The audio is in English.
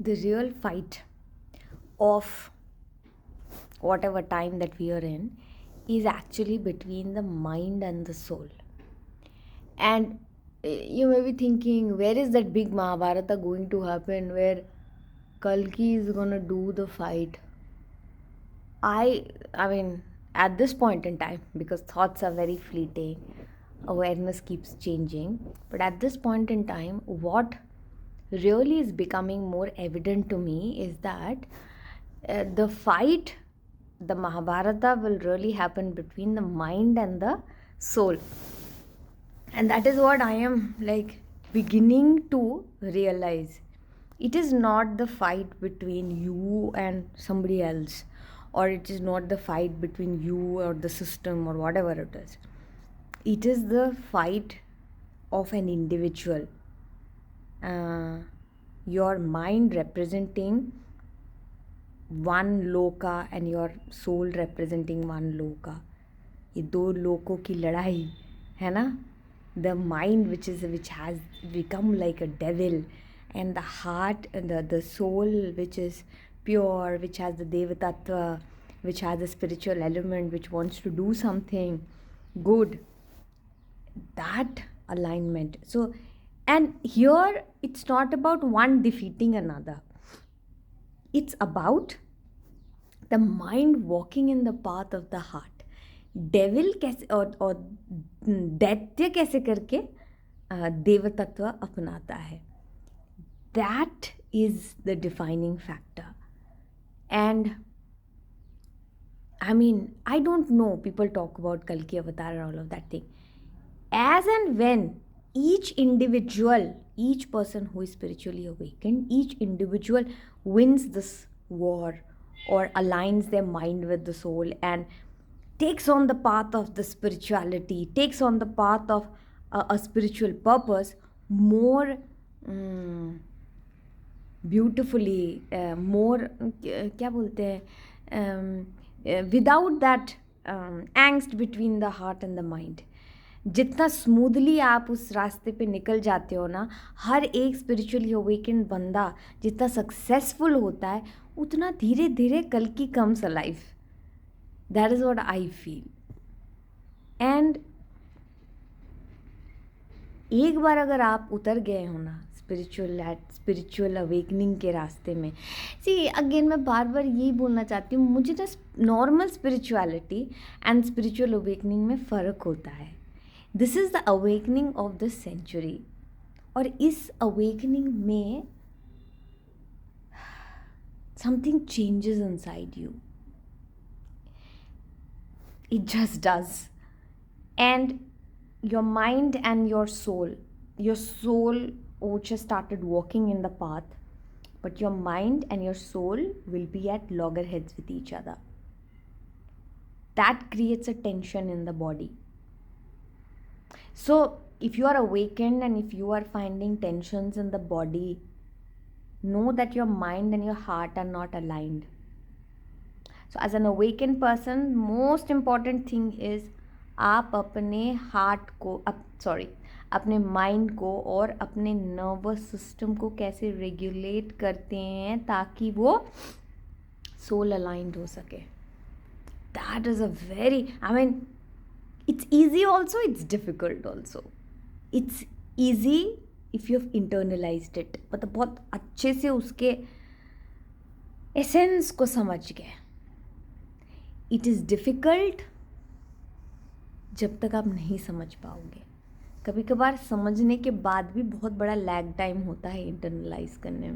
the real fight of whatever time that we are in is actually between the mind and the soul. And you may be thinking, where is that big Mahabharata going to happen where Kalki is gonna do the fight? I mean, at this point in time, because thoughts are very fleeting, awareness keeps changing, but at this point in time, what really is becoming more evident to me is that the fight, the Mahabharata, will really happen between the mind and the soul. And that is what I am like beginning to realize. It is not the fight between you and somebody else, or it is not the fight between you or the system or whatever it is. It is the fight of an individual. Your mind representing one loka and your soul representing one loka. ये दो लोकों की लड़ाई है ना. The mind which has become like a devil, and the heart and the soul which is pure, which has the Devatattva, which has a spiritual element, which wants to do something good. That alignment. So, and here it's not about one defeating another. It's about the mind walking in the path of the heart. Devil कैसे और दैत्य कैसे करके देवतत्व अपनाता है. That is the defining factor. And I mean, I don't know, people talk about Kalki Avatar and all of that thing. As and when each individual, each person who is spiritually awakened, each individual wins this war or aligns their mind with the soul and takes on the path of the spirituality, takes on the path of a spiritual purpose more beautifully, more क्या बोलते हैं, without that angst between the heart and the mind. जितना smoothly आप उस रास्ते पे निकल जाते हो ना, हर एक स्पिरिचुअली अवेकेंड बंदा जितना सक्सेसफुल होता है उतना धीरे धीरे कल्कि comes alive. That is what I feel. And एक बार अगर आप उतर गए हो ना स्पिरिचुअल अवेकनिंग के रास्ते में, सी अगेन मैं बार बार यही बोलना चाहती हूँ, मुझे ना normal spirituality and spiritual awakening में फ़र्क होता है. This is the awakening of the century. और इस अवेकनिंग में something changes inside you. It just does. And your mind and your soul which has started walking in the path, but your mind and your soul will be at loggerheads with each other. That creates a tension in the body. So if you are awakened and if you are finding tensions in the body, know that your mind and your heart are not aligned. So as an awakened person, most important thing is आप अपने heart को अपने mind को और अपने nervous system को कैसे regulate करते हैं ताकि वो सोल अलाइंड हो सके. That is a very, I mean, it's easy also, it's difficult also. It's easy if you have internalised it, मतलब बहुत अच्छे से उसके एसेंस को समझ गए. इट इज़ डिफ़िकल्ट जब तक आप नहीं समझ पाओगे. कभी कभार समझने के बाद भी बहुत बड़ा लैग टाइम होता है इंटरनलाइज करने में.